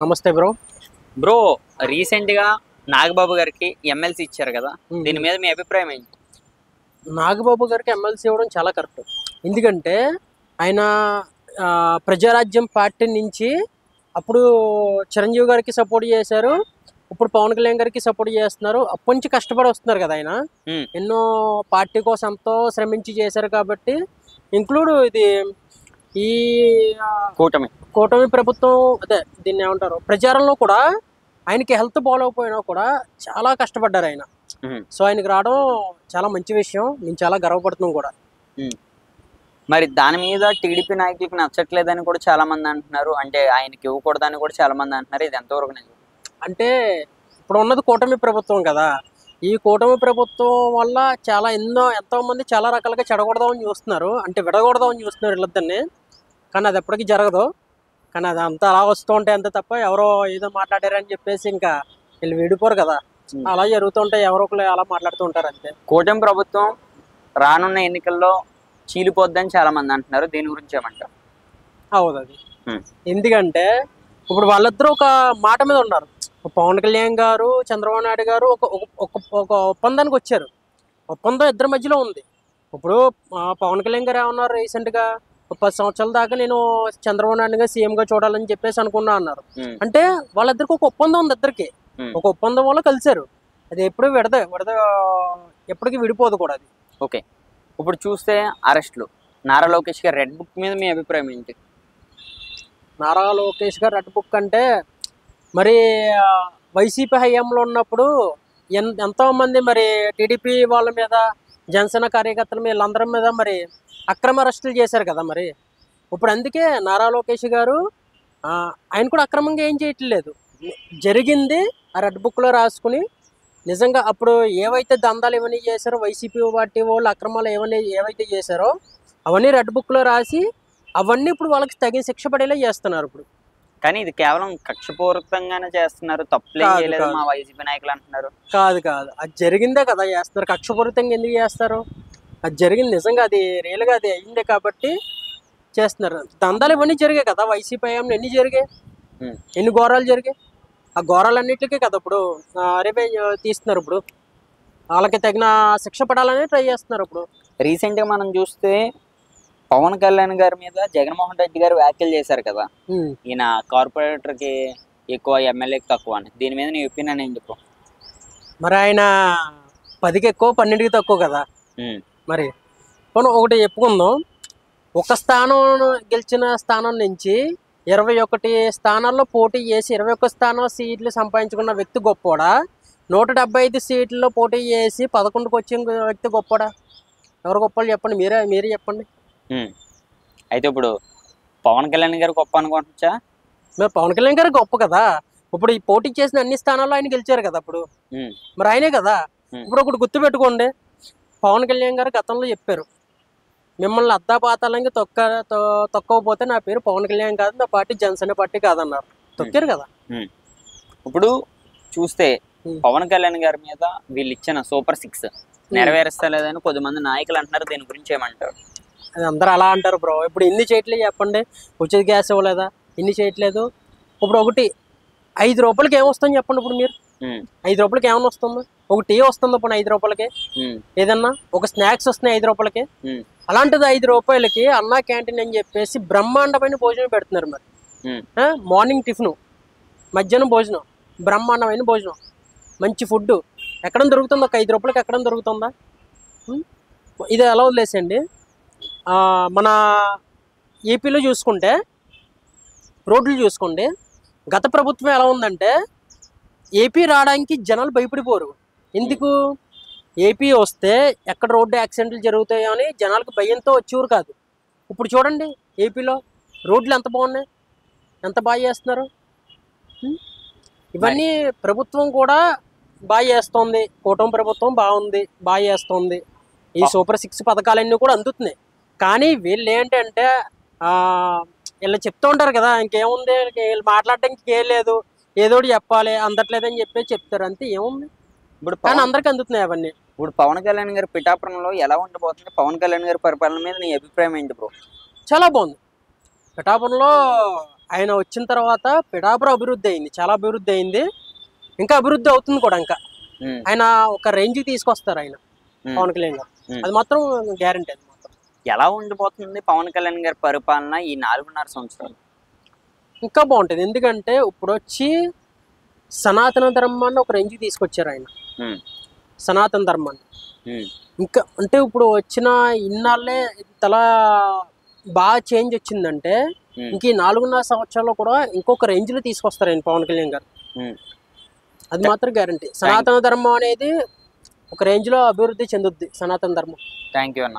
నమస్తే bro. Bro, recent గా నాగబాబు గారికి ఎమ్మెల్సీ ఇచ్చారు కదా, దీని మీద మీ అభిప్రాయం ఏంటి? నాగబాబు గారికి ఎమ్మెల్సీ ఇవ్వడం చాలా కరెక్ట్. ఎందుకంటే ఆయన ప్రజారాజ్యం పార్టీ నుంచి అప్పుడు చిరంజీవి గారికి సపోర్ట్ చేశారు, ఇప్పుడు పవన్ కళ్యాణ్ గారికి సపోర్ట్ చేస్తున్నారు. అప్పటి నుంచి కష్టపడి వస్తున్నారు కదా ఆయన. ఎన్నో పార్టీ కోసం ఎంతో శ్రమించి చేశారు కాబట్టి ఇంక్లూడ్ ఇది ఈ కూటమి ప్రభుత్వం అదే దీన్ని ఏమంటారు ప్రచారంలో కూడా ఆయనకి హెల్త్ బాగోకపోయినా కూడా చాలా కష్టపడ్డారు ఆయన. సో ఆయనకి రావడం చాలా మంచి విషయం, నేను చాలా గర్వపడుతున్నాం కూడా. మరి దాని మీద టీడీపీ నాయకులకు నచ్చట్లేదని కూడా చాలా మంది అంటున్నారు, అంటే ఆయనకి ఇవ్వకూడదని కూడా చాలా మంది అంటున్నారు. ఇది ఎంతవరకు నిజం? అంటే ఇప్పుడు ఉన్నది కూటమి ప్రభుత్వం కదా, ఈ కూటమి ప్రభుత్వం వల్ల చాలా ఎంతో మంది చాలా రకాలుగా చెడగొడదామని చూస్తున్నారు, అంటే విడగొడదామని చూస్తున్నారు వీళ్ళిద్దరిని. కానీ అది ఎప్పటికీ జరగదు. కానీ అది అంతా అలా వస్తూ ఉంటాయి అంతే తప్ప ఎవరో ఏదో మాట్లాడారని చెప్పేసి ఇంకా వీళ్ళు విడిపోరు కదా, అలా జరుగుతుంటాయి. ఎవరో ఒకరు అలా మాట్లాడుతూ ఉంటారు అంతే. కూటమి ప్రభుత్వం రానున్న ఎన్నికల్లో చీలిపోద్దని చాలా మంది అంటున్నారు, దీని గురించి ఏమంటారు? అవును, అది ఎందుకంటే ఇప్పుడు వాళ్ళిద్దరూ ఒక మాట మీద ఉన్నారు. పవన్ కళ్యాణ్ గారు, చంద్రబాబు నాయుడు గారు ఒక ఒప్పందానికి వచ్చారు. ఒప్పందం ఇద్దరి మధ్యలో ఉంది. ఇప్పుడు పవన్ కళ్యాణ్ గారు ఏమన్నారు, రీసెంట్గా 10 సంవత్సరాల దాకా నేను చంద్రబాబు నాయుడు గారు సీఎంగా చూడాలని చెప్పేసి అనుకున్నా అన్నారు. అంటే వాళ్ళిద్దరికి ఒక ఒప్పందం ఉంది, ఇద్దరికి ఒక ఒప్పందం వల్ల కలిశారు. అది ఎప్పుడు ఎప్పటికీ విడిపోదు కూడా అది. ఓకే, ఇప్పుడు చూస్తే అరెస్టులు, నారా లోకేష్ గారు రెడ్ బుక్ మీద మీ అభిప్రాయం ఏంటి? నారా లోకేష్ గారు రెడ్ బుక్ అంటే మరి వైసీపీ హయాంలో ఉన్నప్పుడు ఎంతోమంది మరి టీడీపీ వాళ్ళ మీద, జనసేన కార్యకర్తల మీద, వీళ్ళందరి మీద మరి అక్రమ అరెస్టులు చేశారు కదా. మరి ఇప్పుడు అందుకే నారా లోకేష్ గారు ఆయన కూడా అక్రమంగా ఏం చేయట్లేదు, జరిగింది ఆ రెడ్ బుక్లో రాసుకుని నిజంగా అప్పుడు ఏవైతే దందాలు ఇవన్నీ చేశారో వైసీపీ పార్టీ వాళ్ళు అక్రమాలు ఏవైతే చేశారో అవన్నీ రెడ్ బుక్లో రాసి అవన్నీ ఇప్పుడు వాళ్ళకి తగిన శిక్ష పడేలా చేస్తున్నారు ఇప్పుడు. కానీ ఇది కేవలం కక్షపూరితంగానే చేస్తున్నారు, తప్పులేం చేయలేదు మా వైసీపీ నాయకులు అంటున్నారు. కాదు, అది జరిగిందే కదా చేస్తున్నారు. కక్షపూరితంగా ఎందుకు చేస్తారు? అది జరిగింది నిజంగా, అది రియల్గా అది అయిందే కాబట్టి చేస్తున్నారు. దందాలు ఇవన్నీ జరిగాయి కదా వైసీపీ హయాంలో, ఎన్ని జరిగాయి, ఎన్ని ఘోరాలు జరిగాయి. ఆ ఘోరాలన్నిటికీ కదా ఇప్పుడు రివెంజ్ తీస్తున్నారు. ఇప్పుడు వాళ్ళకి తగిన శిక్ష పడాలని ట్రై చేస్తున్నారు. ఇప్పుడు రీసెంట్గా మనం చూస్తే పవన్ కళ్యాణ్ గారి మీద జగన్మోహన్ రెడ్డి గారు వ్యాఖ్యలు చేశారు కదా, ఈయన కార్పొరేటర్కి ఎక్కువ ఎమ్మెల్యేకి తక్కువ అని. దీని మీద నీ ఒపీనియన్ ఏం చెప్పు? మరి ఆయన 10కి ఎక్కువ 12కి తక్కువ కదా. మరి ఒకటి చెప్పుకుందాం, ఒక స్థానం గెలిచిన స్థానం నుంచి 21 స్థానాల్లో పోటీ చేసి 21 స్థానం సీట్లు సంపాదించుకున్న వ్యక్తి గొప్పోడా, 175 సీట్లలో పోటీ చేసి 11కి వచ్చిన వ్యక్తి గొప్పోడా? ఎవరు గొప్పలు చెప్పండి, మీరే చెప్పండి. అయితే ఇప్పుడు పవన్ కళ్యాణ్ గారు గొప్ప అనుకుంటా? మరి పవన్ కళ్యాణ్ గారు గొప్ప కదా. ఇప్పుడు ఈ పోటీ చేసిన అన్ని స్థానాల్లో ఆయన గెలిచారు కదా. ఇప్పుడు మరి ఆయనే కదా. ఇప్పుడు ఒకటి గుర్తుపెట్టుకోండి, పవన్ కళ్యాణ్ గారు గతంలో చెప్పారు, మిమ్మల్ని అద్దాపాతాలకి తొక్కకపోతే నా పేరు పవన్ కళ్యాణ్ కాదు, నా పార్టీ జనసేన పార్టీ కాదన్నారు. తొక్కారు కదా. ఇప్పుడు చూస్తే పవన్ కళ్యాణ్ గారి మీద వీళ్ళు ఇచ్చిన సూపర్ 6 నెరవేరుస్తలేదని కొద్దిమంది నాయకులు అంటున్నారు, దీని గురించి ఏమంటారు? అది అందరూ అలా అంటారు బ్రో. ఇప్పుడు ఎన్ని చేయట్లేదు చెప్పండి, ఉచిత గ్యాస్ ఇవ్వలేదా, ఇన్ని చేయట్లేదు. ఇప్పుడు ఒకటి 5 రూపాయలకి ఏమొస్తుంది చెప్పండి. ఇప్పుడు మీరు 5 రూపాయలకి ఏమన్నా వస్తుందా? ఒక టీ వస్తుంది ఇప్పుడు 5 రూపాయలకి, ఏదన్నా ఒక స్నాక్స్ వస్తున్నాయి 5 రూపాయలకి. అలాంటిది 5 రూపాయలకి అన్నా క్యాంటీన్ అని చెప్పేసి బ్రహ్మాండమైన భోజనం పెడుతున్నారు. మరి మార్నింగ్ టిఫిన్, మధ్యాహ్నం భోజనం, బ్రహ్మాండమైన భోజనం, మంచి ఫుడ్ ఎక్కడ దొరుకుతుందో? ఒక 5 రూపాయలకి ఎక్కడ దొరుకుతుందా? ఇది ఎలా వదిలేసండి. మన ఏపీలో చూసుకుంటే రోడ్లు చూసుకోండి, గత ప్రభుత్వం ఎలా ఉందంటే ఏపీ రావడానికి జనాలు భయపడిపోరు. ఎందుకు? ఏపీ వస్తే ఎక్కడ రోడ్డు యాక్సిడెంట్లు జరుగుతాయో అని జనాలకు భయంతో వచ్చేవారు కాదు. ఇప్పుడు చూడండి ఏపీలో రోడ్లు ఎంత బాగున్నాయి, ఎంత బాగా చేస్తున్నారు. ఇవన్నీ ప్రభుత్వం కూడా బాగా చేస్తుంది, కూటమి ప్రభుత్వం బాగుంది, బాగా చేస్తుంది. ఈ సూపర్ 6 పథకాలన్నీ కూడా అందుతున్నాయి. కానీ వీళ్ళు ఏంటంటే వీళ్ళు చెప్తూ ఉంటారు కదా, ఇంకేముంది వీళ్ళు మాట్లాడడానికి ఏం లేదు, ఏదోటి చెప్పాలి, అందట్లేదని చెప్పేసి చెప్తారు అంతే, ఏముంది. ఇప్పుడు కానీ అందరికీ అందుతున్నాయి అవన్నీ. ఇప్పుడు పవన్ కళ్యాణ్ గారి పిఠాపురంలో ఎలా ఉండబోతుంది? పవన్ కళ్యాణ్ గారి పరిపాలన మీద నీ అభిప్రాయం ఏంటి బ్రో? చాలా బాగుంది. పిఠాపురంలో ఆయన వచ్చిన తర్వాత పిఠాపురం అభివృద్ధి అయింది, చాలా అభివృద్ధి అయింది, ఇంకా అభివృద్ధి అవుతుంది కూడా. ఇంకా ఆయన ఒక రేంజ్కి తీసుకొస్తారు ఆయన పవన్ కళ్యాణ్ గారు, అది మాత్రం గ్యారంటీ. అది మాత్రం ఎలా ఉండిపోతుంది పవన్ కళ్యాణ్ గారి పరిపాలన ఈ 4.5 సంవత్సరాలు? ఇంకా బాగుంటుంది. ఎందుకంటే ఇప్పుడు వచ్చి సనాతన ధర్మాన్ని ఒక రేంజ్కి తీసుకొచ్చారు ఆయన. సనాతన ధర్మాన్ని ఇంకా అంటే ఇప్పుడు వచ్చిన ఇన్నాళ్ళే ఇంతలా బాగా చేంజ్ వచ్చిందంటే ఇంక ఈ 4.5 సంవత్సరాల్లో కూడా ఇంకొక రేంజ్ లో తీసుకొస్తారు ఆయన పవన్ కళ్యాణ్ గారు. అది మాత్రం గ్యారంటీ. సనాతన ధర్మం అనేది ఒక రేంజ్ లో అభివృద్ధి చెందుద్ది సనాతన ధర్మం. థ్యాంక్ యూ అన్న.